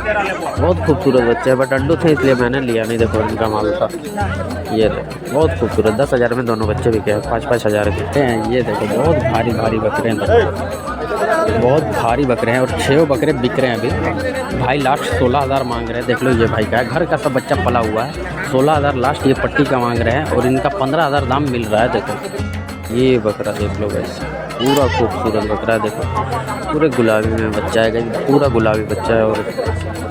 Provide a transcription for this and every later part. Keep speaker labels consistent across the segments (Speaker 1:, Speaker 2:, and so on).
Speaker 1: बहुत खूबसूरत बच्चे हैं, बट अंडू थे इसलिए मैंने लिया नहीं। देखो इनका माल था ये देखो, बहुत खूबसूरत। 10,000 में दोनों बच्चे बिके हैं, 5-5 हज़ार के हैं। ये देखो बहुत भारी भारी बकरे हैं, बहुत भारी बकरे हैं, और 6 बकरे बिक रहे हैं अभी। भाई लास्ट 16,000 मांग रहे हैं। देख लो ये भाई का है, घर का सब बच्चा पला हुआ है। 16,000 लास्ट ये पट्टी का मांग रहे हैं, और इनका 15,000 दाम मिल रहा है। देखो ये बकरा देख लो वैसे, पूरा खूबसूरत बकरा है। देखो पूरे गुलाबी में बच्चा है, पूरा गुलाबी बच्चा है। और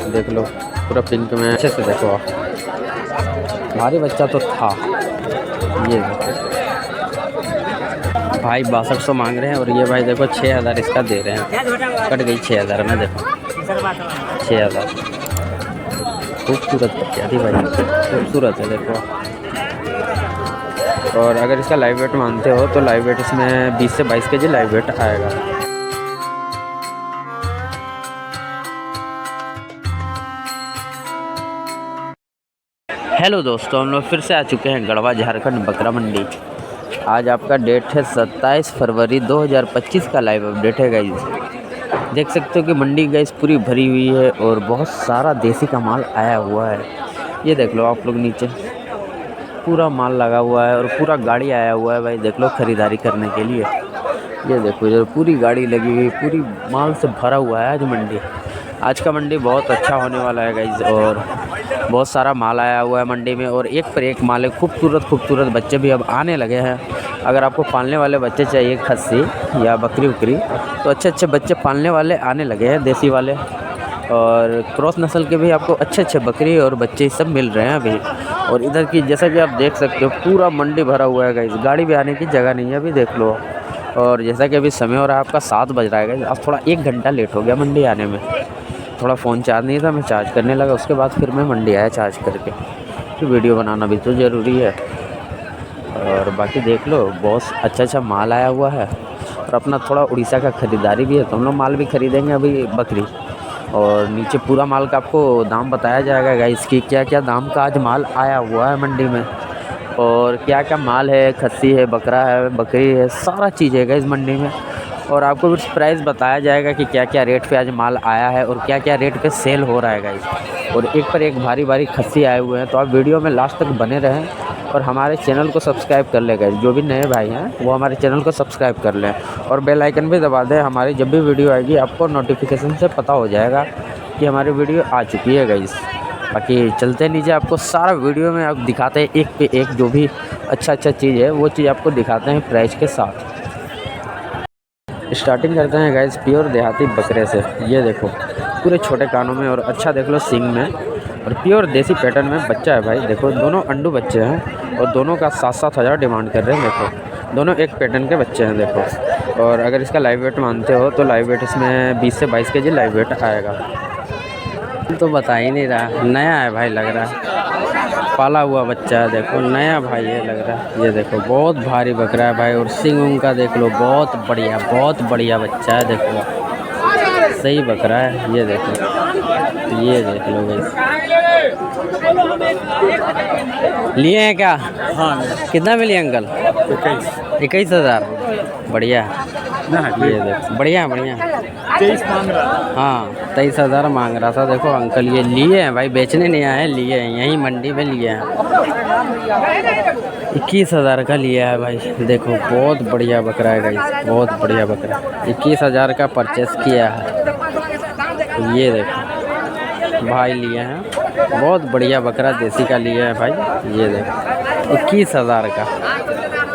Speaker 1: देख लो पूरा पिंक में, अच्छे से देखो आप, भारी बच्चा तो था। ये देखो भाई 6200 मांग रहे हैं, और ये भाई देखो 6,000 इसका दे रहे हैं। कट गई 6,000 में, देखो 6,000। खूबसूरत बच्चा थी भाई, खूबसूरत है देखो। और अगर इसका लाइव वेट मानते हो तो लाइव वेट इसमें 20 से 22 केजी लाइव वेट आएगा। हेलो दोस्तों, हम लोग फिर से आ चुके हैं गढ़वा झारखंड बकरा मंडी। आज आपका डेट है 27 फरवरी 2025 का लाइव अपडेट है गाइस। देख सकते हो कि मंडी गाइस पूरी भरी हुई है, और बहुत सारा देसी का माल आया हुआ है। ये देख लो आप लोग, नीचे पूरा माल लगा हुआ है, और पूरा गाड़ी आया हुआ है भाई। देख लो खरीदारी करने के लिए। ये देखो इधर पूरी गाड़ी लगी हुई, पूरी माल से भरा हुआ है आज मंडी। आज का मंडी बहुत अच्छा होने वाला है गाइस, और बहुत सारा माल आया हुआ है मंडी में, और एक पर एक माल है। खूबसूरत खूबसूरत बच्चे भी अब आने लगे हैं। अगर आपको पालने वाले बच्चे चाहिए, खस्सी या बकरी उकरी, तो अच्छे अच्छे बच्चे पालने वाले आने लगे हैं, देसी वाले। और क्रॉस नस्ल के भी आपको अच्छे अच्छे बकरी और बच्चे सब मिल रहे हैं अभी। और इधर की जैसा कि आप देख सकते हो, पूरा मंडी भरा हुआ है गाइस। गाड़ी भी आने की जगह नहीं है अभी, देख लो। और जैसा कि अभी समय हो रहा है आपका 7 बज रहा है गाइस। आज थोड़ा 1 घंटा लेट हो गया मंडी आने में। थोड़ा फ़ोन चार्ज नहीं था, मैं चार्ज करने लगा, उसके बाद फिर मैं मंडी आया चार्ज करके। तो वीडियो बनाना भी तो ज़रूरी है। और बाकी देख लो बहुत अच्छा अच्छा माल आया हुआ है, और अपना थोड़ा उड़ीसा का ख़रीदारी भी है, तो हम लोग माल भी ख़रीदेंगे अभी बकरी। और नीचे पूरा माल का आपको दाम बताया जाएगा गाइस, कि क्या क्या दाम का आज माल आया हुआ है मंडी में, और क्या क्या माल है, खस्सी है, बकरा है, बकरी है, सारा चीज़ है गाइस मंडी में। और आपको भी प्राइस बताया जाएगा कि क्या क्या रेट पे आज माल आया है, और क्या क्या रेट पे सेल हो रहा है गाइस। और एक पर एक भारी भारी खस्सी आए हुए हैं, तो आप वीडियो में लास्ट तक बने रहें, और हमारे चैनल को सब्सक्राइब कर ले गाइस। जो भी नए भाई हैं वो हमारे चैनल को सब्सक्राइब कर लें, और बेल आइकन भी दबा दें। हमारी जब भी वीडियो आएगी आपको नोटिफिकेशन से पता हो जाएगा कि हमारी वीडियो आ चुकी है गाइस। बाकी चलते नीचे, आपको सारा वीडियो में आप दिखाते हैं, एक पे एक जो भी अच्छा चीज़ है वो चीज़ आपको दिखाते हैं प्राइस के साथ। स्टार्टिंग करते हैं गाइस प्योर देहाती बकरे से। ये देखो पूरे छोटे कानों में, और अच्छा देख लो सींग में, और प्योर देसी पैटर्न में बच्चा है भाई। देखो दोनों अंडू बच्चे हैं, और दोनों का 7-7 हज़ार डिमांड कर रहे हैं। देखो दोनों एक पैटर्न के बच्चे हैं देखो। और अगर इसका लाइव वेट मानते हो तो लाइव वेट इसमें 20 से 22 केजी लाइव वेट आएगा। तो बता ही नहीं रहा, नया है भाई, लग रहा है पाला हुआ बच्चा है। देखो नया भाई है लग रहा है। ये देखो बहुत भारी बकरा है भाई, और सिंग उंग का देख लो, बहुत बढ़िया बच्चा है। देखो सही बकरा है। ये देखो, ये देख लो भाई, लिए हैं क्या? हाँ। कितना में लिए अंकल? 21,000। बढ़िया। ये देखो बढ़िया 23 मांग रहा। हाँ 23,000 मांग रहा था। देखो अंकल ये लिए हैं भाई, बेचने नहीं आए हैं, लिए हैं, यहीं मंडी में लिए हैं। 21,000 का लिया है भाई। देखो बहुत बढ़िया बकरा है गाइस, बहुत बढ़िया बकरा। 21,000 का परचेस किया है। ये देखो भाई लिए हैं, बहुत बढ़िया बकरा देसी का लिए है भाई। ये देखो 21,000 का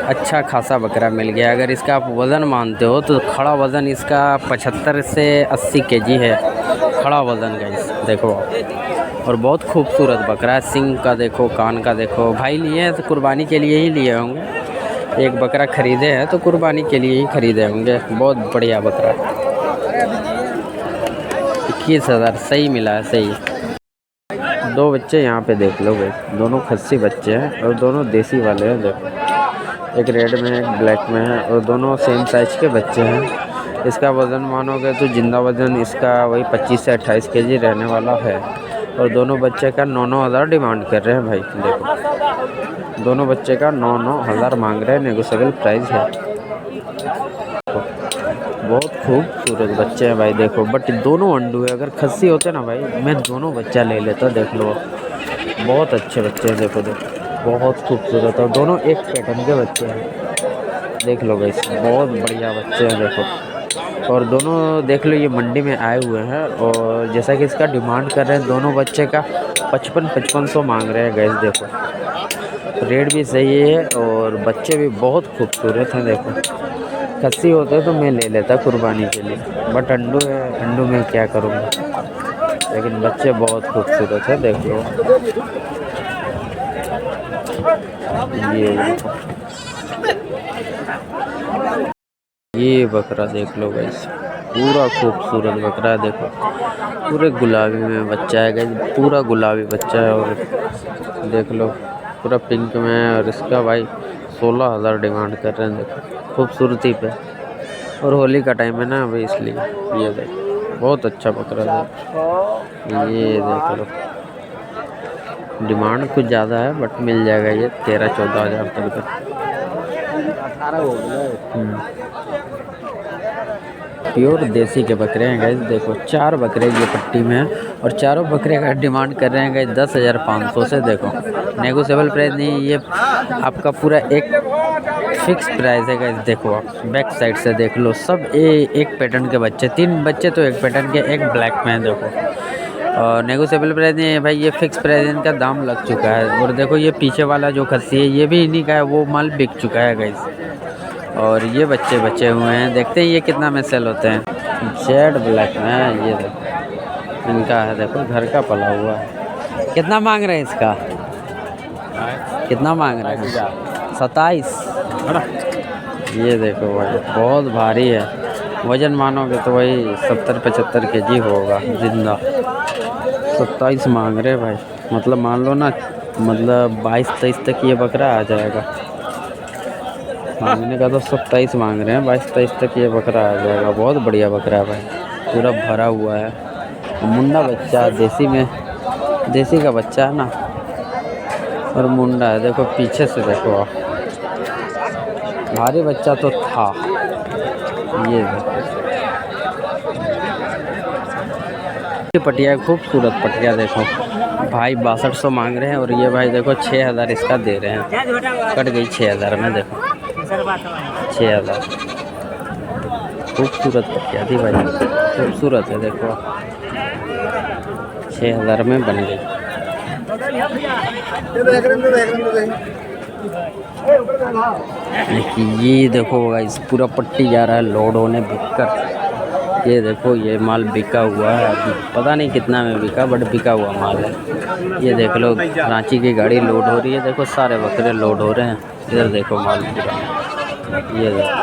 Speaker 1: अच्छा खासा बकरा मिल गया। अगर इसका आप वज़न मानते हो तो खड़ा वज़न इसका 75 से 80 केजी है, खड़ा वज़न गाइस। देखो और बहुत खूबसूरत बकरा है। सिंग का देखो, कान का देखो। भाई लिए हैं तो कुर्बानी के लिए ही लिए होंगे। एक बकरा ख़रीदे हैं तो कुर्बानी के लिए ही ख़रीदे होंगे। बहुत बढ़िया बकरा, 21,000 सही मिला है, सही। 2 बच्चे यहाँ पे देख लो भाई, दोनों खस्सी बच्चे हैं, और दोनों देसी वाले हैं। देखो एक रेड में एक ब्लैक में है, और दोनों सेम साइज़ के बच्चे हैं। इसका वज़न मानोगे तो जिंदा वज़न इसका वही 25 से 28 केजी रहने वाला है। और दोनों बच्चे का 9-9 हज़ार डिमांड कर रहे हैं भाई। देखो दोनों बच्चे का 9-9 हज़ार मांग रहे हैं, नेगोशिएबल प्राइस है। बहुत खूबसूरत बच्चे हैं भाई देखो। बट दोनों अंडू है, अगर खस्सी होते ना भाई मैं दोनों बच्चा ले लेता। देख लो बहुत अच्छे बच्चे हैं देखो बहुत खूबसूरत और दोनों एक पैटर्न के बच्चे हैं। देख लो गाइस बहुत बढ़िया बच्चे हैं देखो। और दोनों देख लो ये मंडी में आए हुए हैं और जैसा कि इसका डिमांड कर रहे हैं दोनों बच्चे का 5500 मांग रहे हैं गाइस देखो। रेट भी सही है और बच्चे भी बहुत खूबसूरत हैं देखो। खस्सी होते तो मैं ले लेता कुर्बानी के लिए, बट अंडू है, अंडू में क्या करूँगा। लेकिन बच्चे बहुत खूबसूरत है देख लो। ये बकरा देख लो गाइस, पूरा खूबसूरत बकरा है देखो। पूरे गुलाबी में बच्चा है गाइस, पूरा गुलाबी बच्चा है। और देख लो पूरा पिंक में है और इसका भाई 16,000 डिमांड कर रहे हैं देखो खूबसूरती पे। और होली का टाइम है ना अभी इसलिए। ये देखो बहुत अच्छा बकरा है। ये देख लो डिमांड कुछ ज़्यादा है बट मिल जाएगा ये 13-14 हज़ार तक का। प्योर देसी के बकरे हैं गाइस देखो। 4 बकरे ये पट्टी में है और चारों बकरे का डिमांड कर रहे हैं गाइस 10,500 से देखो। नेगोशिएबल प्राइस नहीं, ये आपका पूरा एक फिक्स प्राइस है गाइस। देखो आप बैक साइड से देख लो सब एक पैटर्न के बच्चे, 3 बच्चे तो एक पैटर्न के, एक ब्लैक में है देखो। और नेगोशिएबल प्राइस नहीं है भाई, ये फिक्स प्राइस इनका दाम लग चुका है। और देखो ये पीछे वाला जो खस्सी है ये भी इन्हीं का है, वो माल बिक चुका है गाइस। और ये बच्चे बचे हुए हैं, देखते हैं ये कितना में सेल होते हैं। जेड ब्लैक में है ये देखो, इनका है देखो घर का पला हुआ है। कितना मांग रहे हैं इसका, कितना मांग रहे हैं? 27। ये देखो भाई बहुत भारी है, वजन मानोगे तो वही 70-75 kg होगा जिंदा। 27 मांग रहे भाई, मतलब मान लो ना मतलब 22-23 तक ये बकरा आ जाएगा। मांगने का तो 27 मांग रहे हैं, 22-23 तक ये बकरा आ जाएगा। बहुत बढ़िया बकरा है भाई, पूरा भरा हुआ है। मुंडा बच्चा देसी में, देसी का बच्चा है ना और मुंडा है देखो। पीछे से देखो आप, भारी बच्चा तो था। ये पटिया खूबसूरत पटिया देखो भाई 6200 मांग रहे हैं और ये भाई देखो 6000 इसका दे रहे हैं। कट गई 6000 में देखो 6000। खूबसूरत पटिया थी भाई, खूबसूरत है देखो 6000 में बन गई। ये देखो गाइस पूरा पट्टी जा रहा है लोड होने बिककर। ये देखो ये माल बिका हुआ है, अभी पता नहीं कितना में बिका बट बिका हुआ माल है। ये देख लो रांची की गाड़ी लोड हो रही है देखो, सारे बकरे लोड हो रहे हैं। इधर देखो माल पूरा, ये देखो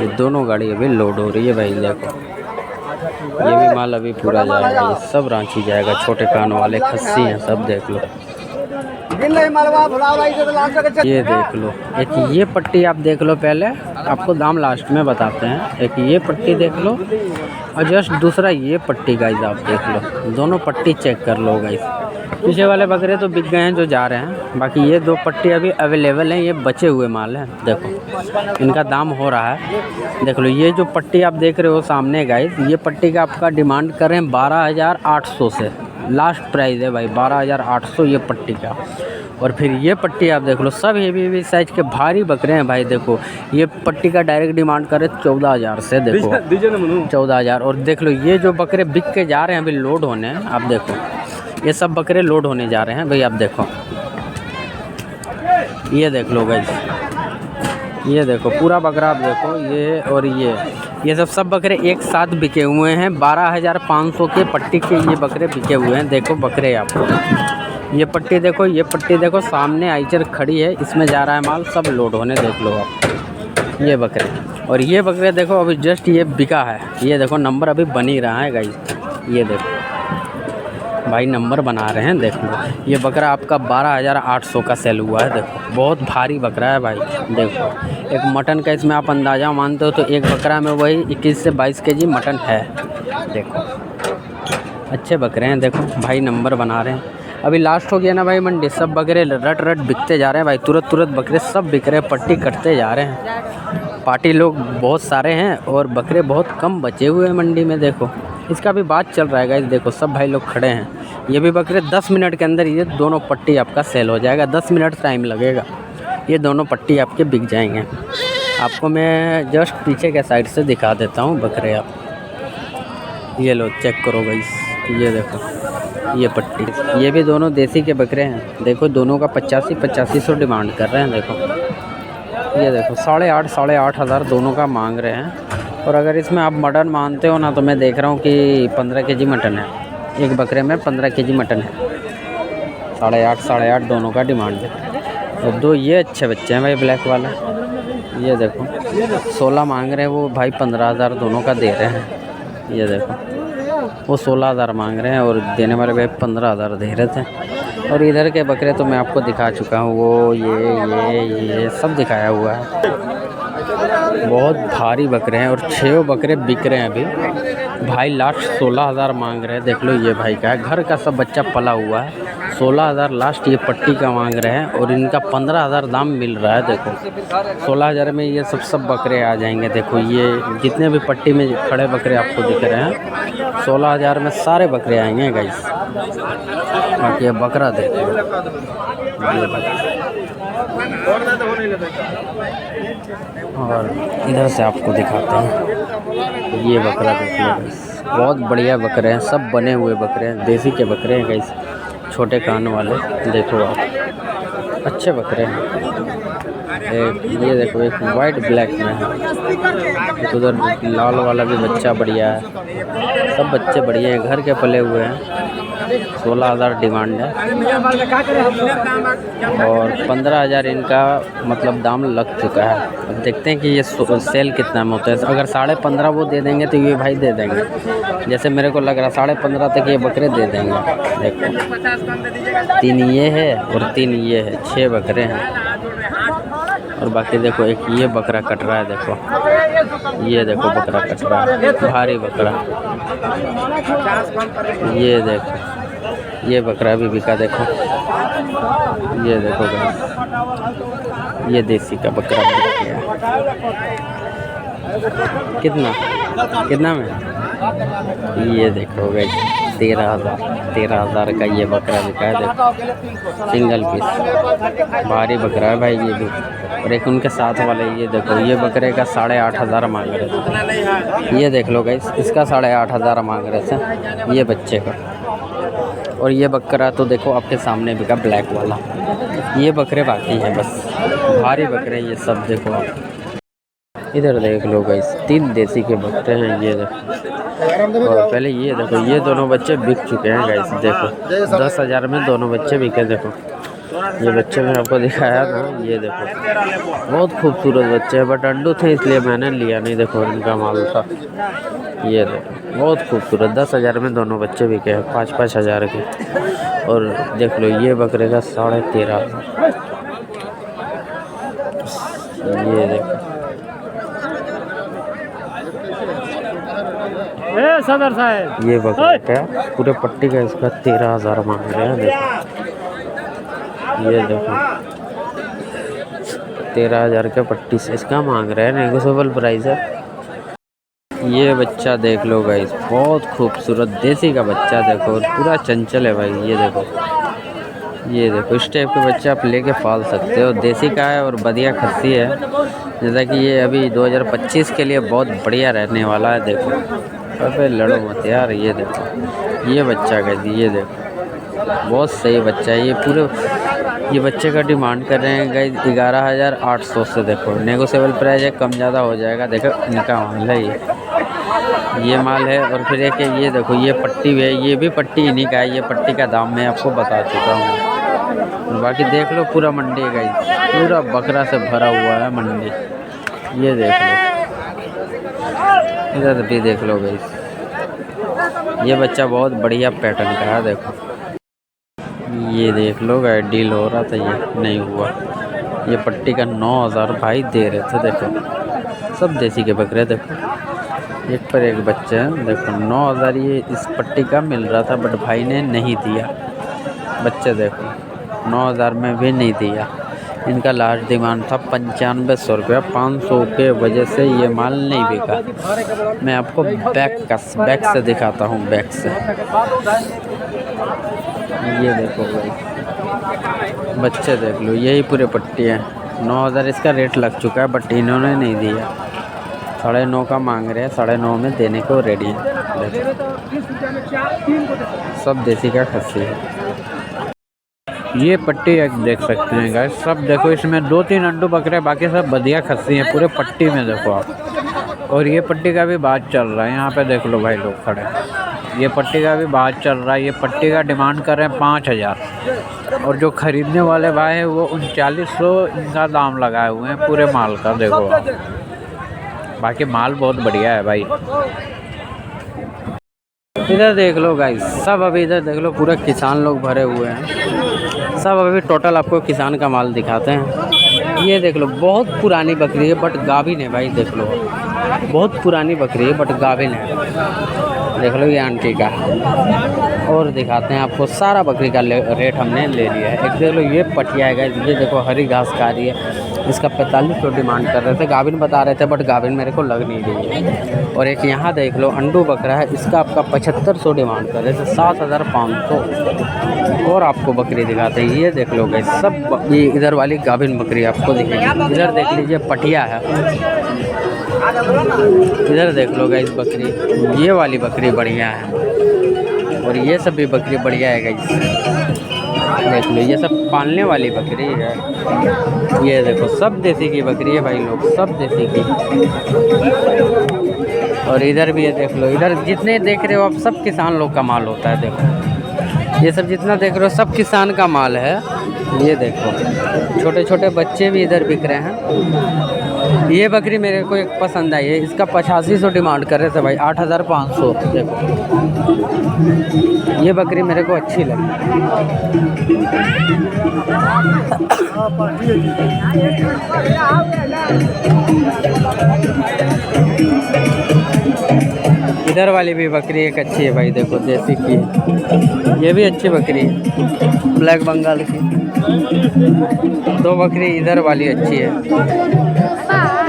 Speaker 1: ये दोनों गाड़ी अभी लोड हो रही है भाई देखो। ये भी माल अभी पूरा जाएगा, ये सब रांची जाएगा। छोटे कान वाले खस्सी हैं सब देख लो। ये देख लो एक ये पट्टी आप देख लो, पहले आपको दाम लास्ट में बताते हैं। एक ये पट्टी देख लो और जस्ट दूसरा ये पट्टी गाइस आप देख लो, दोनों पट्टी चेक कर लो गाइस। पीछे वाले बकरे तो बिक गए हैं जो जा रहे हैं, बाकी ये 2 पट्टी अभी अवेलेबल हैं, ये बचे हुए माल हैं देखो। इनका दाम हो रहा है देख लो। ये जो पट्टी आप देख रहे हो सामने गाइस, ये पट्टी का आपका डिमांड कर रहे हैं 12,800 से, लास्ट प्राइस है भाई 12,800 ये पट्टी का। और फिर ये पट्टी आप देख लो, सब हेवी साइज के भारी बकरे हैं भाई देखो। ये पट्टी का डायरेक्ट डिमांड करे 14,000 से देखो, 14,000। और देख लो ये जो बकरे बिक के जा रहे हैं अभी लोड होने, आप देखो ये सब बकरे लोड होने जा रहे हैं भाई। आप देखो ये देख लो गाइस, ये देखो पूरा बकरा आप देखो। ये और ये सब बकरे एक साथ बिके हुए हैं। 12,500 के पट्टी के ये बकरे बिके हुए हैं देखो बकरे। आपको ये पट्टी देखो, ये पट्टी देखो सामने आइचर खड़ी है, इसमें जा रहा है माल, सब लोड होने देख लो आप। ये बकरे और ये बकरे देखो अभी जस्ट ये बिका है। ये देखो नंबर अभी बन ही रहा है गाइस, ये देखो भाई नंबर बना रहे हैं देख लो। ये बकरा आपका 12,800 का सेल हुआ है देखो। बहुत भारी बकरा है भाई देखो। एक मटन का इसमें आप अंदाज़ा मानते हो तो एक बकरा में वही 21 से 22 kg मटन है देखो। अच्छे बकरे हैं देखो भाई, नंबर बना रहे हैं। अभी लास्ट हो गया ना भाई मंडी, सब बकरे रट बिकते जा रहे हैं भाई। तुरंत बकरे सब बिक रहे हैं, पट्टी कटते जा रहे हैं। पार्टी लोग बहुत सारे हैं और बकरे बहुत कम बचे हुए हैं मंडी में। देखो इसका भी बात चल रहा है गाइस। देखो सब भाई लोग खड़े हैं। ये भी बकरे 10 मिनट के अंदर ये दोनों पट्टी आपका सेल हो जाएगा। 10 मिनट टाइम लगेगा, ये दोनों पट्टी आपके बिक जाएंगे। आपको मैं जस्ट पीछे के साइड से दिखा देता हूँ बकरे। आप ये लो चेक करो गाइस, ये देखो ये पट्टी, ये भी दोनों देसी के बकरे हैं। देखो दोनों का 8500 डिमांड कर रहे हैं। देखो ये देखो 8,500 हज़ार दोनों का मांग रहे हैं। और अगर इसमें आप मटन मानते हो ना तो मैं देख रहा हूँ कि 15 केजी मटन है। एक बकरे में 15 केजी मटन है। 8,500 दोनों का डिमांड है। और दो ये अच्छे बच्चे हैं भाई ब्लैक वाले, ये देखो 16 मांग रहे हैं वो भाई, 15,000 दोनों का दे रहे हैं। ये देखो वो 16,000 मांग रहे हैं और देने वाले भाई 15,000 दे रहे थे। और इधर के बकरे तो मैं आपको दिखा चुका हूँ, वो ये सब दिखाया हुआ है। बहुत भारी बकरे हैं और 6 बकरे बिक रहे हैं अभी भाई। लास्ट 16,000 मांग रहे हैं। देख लो ये भाई का है, घर का सब बच्चा पला हुआ है। 16,000 लास्ट ये पट्टी का मांग रहे हैं और इनका 15,000 दाम मिल रहा है। देखो 16,000 में ये सब बकरे आ जाएंगे। देखो ये जितने भी पट्टी में खड़े बकरे आपको दिख रहे हैं 16,000 में सारे बकरे आएंगे गाइस। बाकी ये बकरा देखो, और इधर से आपको दिखाते हैं ये बकरा देखिए गाइस। बहुत बढ़िया बकरे हैं, सब बने हुए बकरे हैं, देसी के बकरे हैं गाइस, छोटे कान वाले। देखो आप अच्छे बकरे हैं। ये देखो एक वाइट ब्लैक में है, एक उधर लाल वाला भी बच्चा बढ़िया है। सब बच्चे बढ़िया हैं, घर के पले हुए हैं। 16,000 डिमांड है और 15,000 इनका मतलब दाम लग चुका है। अब देखते हैं कि ये सेल कितना में होता है। अगर 15.5 वो दे देंगे तो ये भाई दे देंगे। जैसे मेरे को लग रहा 15.5 तक ये बकरे दे देंगे। देखो 3 ये है और 3 ये है, 6 बकरे हैं। और बाकी देखो एक ये बकरा कट रहा है। देखो ये देखो बकरा कट रहा है, भारी बकरा। ये देखो ये बकरा भी बिका। देखो ये देखो गाइस, ये देसी का बकरा बिक गया। कितना में? ये देखो गाइस 13,000 का ये बकरा बिका है। देखो सिंगल पीस, भारी बकरा है भाई ये भी। और एक उनके साथ वाले ये देखो, ये बकरे का 8,500 मांग रहे थे। ये देख लो गाइस, इसका 8,500 मांग रहे थे ये बच्चे का। और ये बकरा तो देखो आपके सामने बिका ब्लैक वाला। ये बकरे बाकी हैं बस, भारी बकरे ये सब। देखो आप इधर देख लो गाइस, 3 देसी के बकरे हैं। ये देखो, और पहले ये देखो ये दोनों बच्चे बिक चुके हैं गाइस। देखो 10,000 में दोनों बच्चे बिके। देखो ये बच्चे मैं आपको दिखाया था, ये देखो बहुत खूबसूरत बच्चे हैं, बट अंडू थे इसलिए मैंने लिया नहीं। देखो इनका माल था, ये देखो बहुत खूबसूरत। 10,000 में दोनों बच्चे बिके हैं, 5-5 हज़ार के। और देख लो ये बकरे का 13,500। ये देखो
Speaker 2: सदर साहब,
Speaker 1: ये बकरे का पूरे पट्टी का इसका 13,000 मांग रहे हैं। देखो ये देखो 13,000 का पट्टी से इसका मांग रहे हैं, नेगोशिएबल प्राइस है। ये बच्चा देख लो गाइस, बहुत खूबसूरत देसी का बच्चा। देखो पूरा चंचल है भाई। ये देखो इस टाइप के बच्चे आप लेके पाल सकते हो। देसी का है और बढ़िया खस्सी है, जैसा कि ये अभी 2025 के लिए बहुत बढ़िया रहने वाला है। देखो अबे लड़ो मत यार। ये देखो ये बच्चा गाइस, ये देखो बहुत सही बच्चा है। ये बच्चे का डिमांड कर रहे हैं गाइस 11,800 से। देखो नेगोशिएबल प्राइस है, कम ज़्यादा हो जाएगा। देखो इनका माल है ये माल है। और फिर एक ये देखो ये पट्टी भी है, ये भी पट्टी इन्हीं का है। ये पट्टी का दाम मैं आपको बता चुका हूँ। और बाकी देख लो पूरा मंडी है गाइस, पूरा बकरा से भरा हुआ है मंडी। ये देख लो, इधर भी देख लो गाइस, ये बच्चा बहुत बढ़िया पैटर्न का है। देखो ये देख लो गाइस, डील हो रहा था, ये नहीं हुआ। ये पट्टी का 9,000 भाई दे रहे थे। देखो सब देसी के बकरे। देखो एक पर एक बच्चा है। देखो 9,000 ये इस पट्टी का मिल रहा था, बट भाई ने नहीं दिया। बच्चे देखो 9,000 में भी नहीं दिया। इनका लास्ट डिमांड था 9500 रुपया। 500 के वजह से ये माल नहीं बिका। मैं आपको बैक से दिखाता हूँ, बैक से। ये देखो भाई, बच्चे देख लो, यही पूरे पट्टी है। 9000 इसका रेट लग चुका है, बट इन्होंने नहीं दिया। 9.5 का मांग रहे हैं, 9.5 में देने को रेडी है। सब देसी का खस्सी है। ये पट्टी एक देख सकते हैं गाइस, सब देखो, इसमें 2-3 अंडू बकरे, बाकी सब बढ़िया खस्सी हैं पूरे पट्टी में, देखो आप। और ये पट्टी का भी बात चल रहा है, यहाँ पे देख लो भाई लोग खड़े। ये पट्टी का भी बात चल रहा है। ये पट्टी का डिमांड कर रहे हैं 5000, और जो खरीदने वाले भाई हैं वो 3900 इनका दाम लगाए हुए हैं पूरे माल का, देखो आप। बाकी माल बहुत बढ़िया है भाई। इधर देख लो गाइस, सब अभी इधर देख लो, पूरे किसान लोग भरे हुए हैं। सब अभी टोटल आपको किसान का माल दिखाते हैं। ये देख लो, बहुत पुरानी बकरी है बट गाभिन है भाई, देख लो। बहुत पुरानी बकरी है बट गाभिन है, देख लो ये आंटी का। और दिखाते हैं आपको, सारा बकरी का रेट हमने ले लिया है। एक देख लो, ये पटिया है गाइस, ये देखो हरी घास खा रही है। इसका 4500 डिमांड कर रहे थे, गाभिन बता रहे थे, बट गाभिन मेरे को लग नहीं रही है। और एक यहाँ देख लो, अंडू बकरा है, इसका आपका 7500 डिमांड कर रहे थे, 7500। और आपको बकरी दिखाते हैं, ये देख लो गाइस, सब ये इधर वाली गाभिन बकरी आपको दिखेगी। इधर देख लीजिए, पटिया है। इधर देख लो गाइस बकरी, ये वाली बकरी बढ़िया है। और ये सब भी बकरी बढ़िया है गाइस, देख लो, ये सब पालने वाली बकरी है। ये देखो, सब देसी की बकरी है भाई लोग, सब देसी की। और इधर भी है, देख लो, इधर जितने देख रहे हो आप, सब किसान लोग का माल होता है। देखो, ये सब जितना देख रहे हो सब किसान का माल है। ये देखो, छोटे छोटे बच्चे भी इधर बिक रहे हैं। ये बकरी मेरे को एक पसंद आई है, इसका 8500 डिमांड कर रहे थे भाई, 8500। देखो, ये बकरी मेरे को अच्छी लगी। इधर वाली भी बकरी एक अच्छी है भाई, देखो, देसी की है। ये भी अच्छी बकरी है, ब्लैक बंगाल की। 2 बकरी इधर वाली अच्छी है।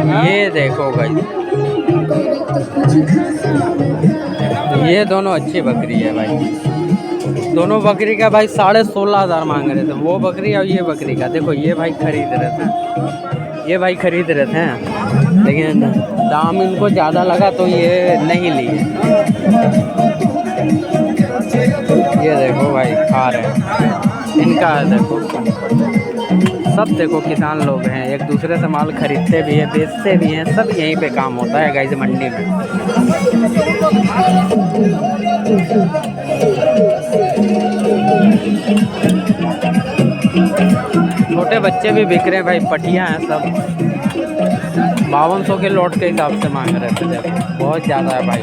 Speaker 1: ये देखो भाई, ये दोनों अच्छी बकरी है भाई। दोनों बकरी का भाई 16500 मांग रहे थे, वो बकरी और ये बकरी का। देखो, ये भाई खरीद रहे थे, ये भाई खरीद रहे थे, लेकिन दाम इनको ज़्यादा लगा तो ये नहीं लिए। ये देखो भाई, खा रहे हैं, इनका है देखो। सब देखो किसान लोग हैं, एक दूसरे से माल खरीदते भी हैं, बेचते भी हैं, सब यहीं पे काम होता है गाइस, मंडी में। छोटे बच्चे भी बिक रहे हैं भाई, पटिया हैं सब। 5200 के लॉट के हिसाब से मांग रहे थे, देखो बहुत ज़्यादा है भाई।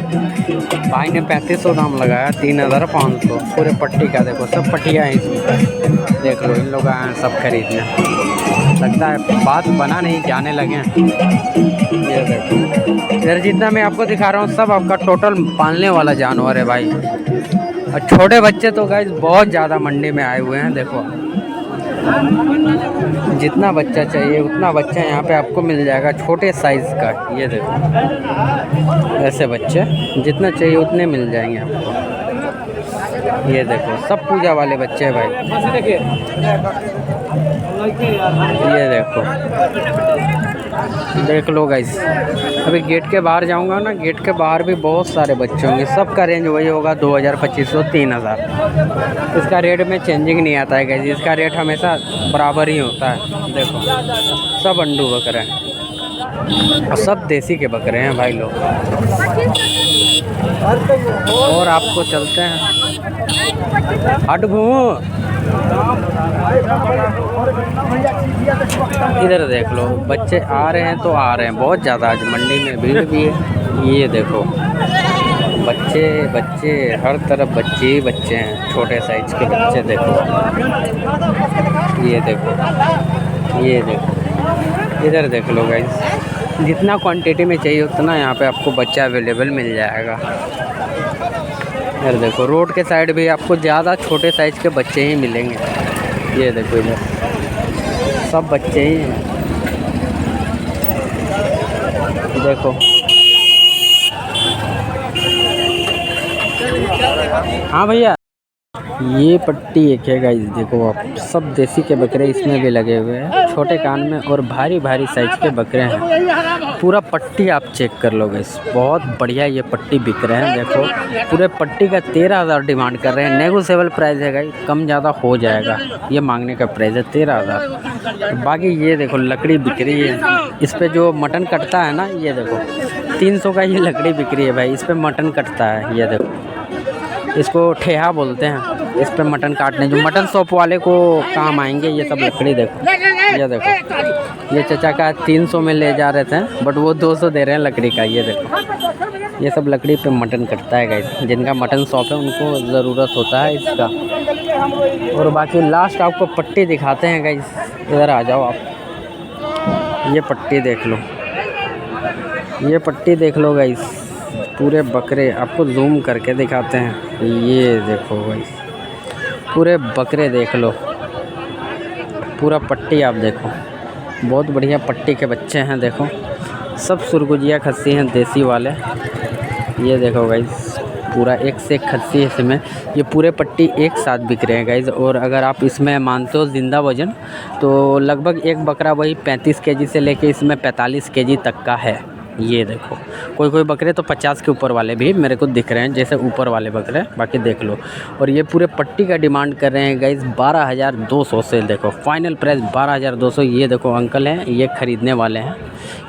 Speaker 1: भाई ने 3500 दाम लगाया, 3500 पूरे पट्टी का। देखो, सब पटिया है इसमें, देख लो, इन लोग आए हैं सब खरीदने। लगता है बात बना नहीं, जाने लगे हैं। ये देखो, इधर जितना मैं आपको दिखा रहा हूँ सब आपका टोटल पालने वाला जानवर है भाई। और छोटे बच्चे तो गाइस बहुत ज़्यादा मंडी में आए हुए हैं। देखो, जितना बच्चा चाहिए उतना बच्चा यहाँ पे आपको मिल जाएगा, छोटे साइज़ का। ये देखो, ऐसे बच्चे जितना चाहिए उतने मिल जाएंगे आपको। ये देखो, सब पूजा वाले बच्चे हैं भाई। ये देखो, देख लो गाइस। अभी गेट के बाहर जाऊंगा ना, गेट के बाहर भी बहुत सारे बच्चे होंगे, सबका रेंज वही होगा 2000, 2500, 3000। इसका रेट में चेंजिंग नहीं आता है गाइस, इसका रेट हमेशा बराबर ही होता है। देखो, सब अंडू बकरे हैं और सब देसी के बकरे हैं भाई लोग। और आपको चलते हैं, हट घूमो। इधर देख लो, बच्चे आ रहे हैं तो आ रहे हैं, बहुत ज़्यादा आज मंडी में भीड़ भी है। ये देखो, बच्चे बच्चे हर तरफ बच्चे ही बच्चे हैं, छोटे साइज के बच्चे। देखो, ये देखो, ये देखो, इधर देख लो गाइस, जितना क्वांटिटी में चाहिए उतना यहाँ पे आपको बच्चा अवेलेबल मिल जाएगा। इधर देखो, रोड के साइड भी आपको ज़्यादा छोटे साइज़ के बच्चे ही मिलेंगे। ये देखो, इधर सब बच्चे ही हैं। देखो हाँ भैया, ये पट्टी एक है गाइस, देखो आप सब देसी के बकरे इसमें भी लगे हुए हैं, छोटे कान में और भारी भारी साइज के बकरे हैं। पूरा पट्टी आप चेक कर लो गाइस, बहुत बढ़िया ये पट्टी बिक रहे हैं। देखो पूरे पट्टी का 13,000 डिमांड कर रहे हैं। नेगोशिएबल प्राइस है गाइस, कम ज़्यादा हो जाएगा। ये मांगने का प्राइस है 13,000। बाकी ये देखो लकड़ी बिक रही है, इस पर जो मटन कटता है ना, ये देखो 300 का ये लकड़ी बिक रही है भाई। इस पर मटन कटता है, ये देखो इसको ठेहा बोलते हैं। इस पे मटन काटने जो मटन शॉप वाले को काम आएंगे ये सब लकड़ी। देखो ये देखो, ये चचा का 300 में ले जा रहे थे, बट वो 200 दे रहे हैं लकड़ी का। ये देखो ये सब लकड़ी पे मटन कटता है गाइस। जिनका मटन शॉप है उनको ज़रूरत होता है इसका। और बाकी लास्ट आपको पट्टी दिखाते हैं गाइस, इधर आ जाओ आप। ये पट्टी देख लो, ये पट्टी देख लो गाइस, पूरे बकरे आपको जूम करके दिखाते हैं। ये देखो गाइस, पूरे बकरे देख लो, पूरा पट्टी आप देखो, बहुत बढ़िया पट्टी के बच्चे हैं। देखो सब सुरगुजिया खस्सी हैं देसी वाले। ये देखो गाइस, पूरा एक से एक खस्सी है इसमें। ये पूरे पट्टी एक साथ बिक रहे हैं गाइस। और अगर आप इसमें मानते हो ज़िंदा वज़न, तो लगभग एक बकरा वही 35 केजी से लेके इसमें 45 केजी तक का है। ये देखो कोई कोई बकरे तो 50 के ऊपर वाले भी मेरे को दिख रहे हैं, जैसे ऊपर वाले बकरे। बाकी देख लो। और ये पूरे पट्टी का डिमांड कर रहे हैं गाइस 12,200 से। देखो फाइनल प्राइस 12,200। ये देखो अंकल हैं, ये ख़रीदने वाले हैं,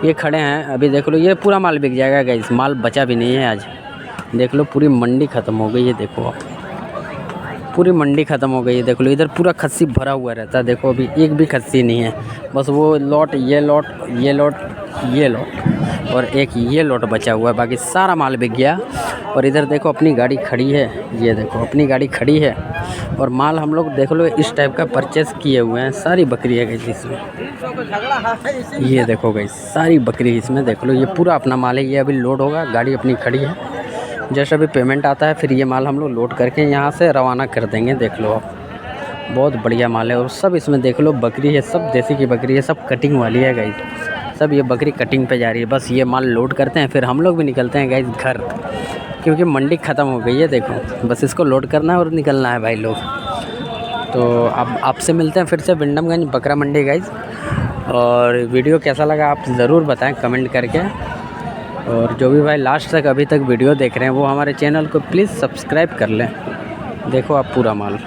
Speaker 1: ये खड़े हैं अभी। देख लो ये पूरा माल बिक जाएगा गाइस, माल बचा भी नहीं है आज। देख लो पूरी मंडी ख़त्म हो गई है। देखो आप, पूरी मंडी ख़त्म हो गई है। देख लो इधर पूरा खस्सी भरा हुआ रहता है। देखो अभी एक भी खस्सी नहीं है, बस वो लॉट, ये लॉट, ये लॉट, ये लॉट और एक ये लॉट बचा हुआ है। बाकी सारा माल बिक गया। और इधर देखो अपनी गाड़ी खड़ी है, ये देखो अपनी गाड़ी खड़ी है। और माल हम लोग देख लो इस टाइप का परचेस किए हुए हैं। सारी बकरी है गई इसमें, ये देखो गई सारी बकरी इसमें। देख लो ये पूरा अपना माल है। ये अभी लोड होगा, गाड़ी अपनी खड़ी है। जैसे अभी पेमेंट आता है फिर ये माल हम लोग लोड करके यहाँ से रवाना कर देंगे। देख लो आप, बहुत बढ़िया माल है। और सब इसमें देख लो बकरी है, सब देसी की बकरी है, सब कटिंग वाली है गाइस। सब ये बकरी कटिंग पे जा रही है। बस ये माल लोड करते हैं फिर हम लोग भी निकलते हैं गाइस घर, क्योंकि मंडी ख़त्म हो गई है। देखो बस इसको लोड करना है और निकलना है भाई लोग। तो अब आपसे मिलते हैं फिर से विंडमगंज बकरा मंडी गाइस। और वीडियो कैसा लगा आप ज़रूर बताएं कमेंट करके। और जो भी भाई लास्ट तक अभी तक वीडियो देख रहे हैं वो हमारे चैनल को प्लीज़ सब्सक्राइब कर लें। देखो आप पूरा माल।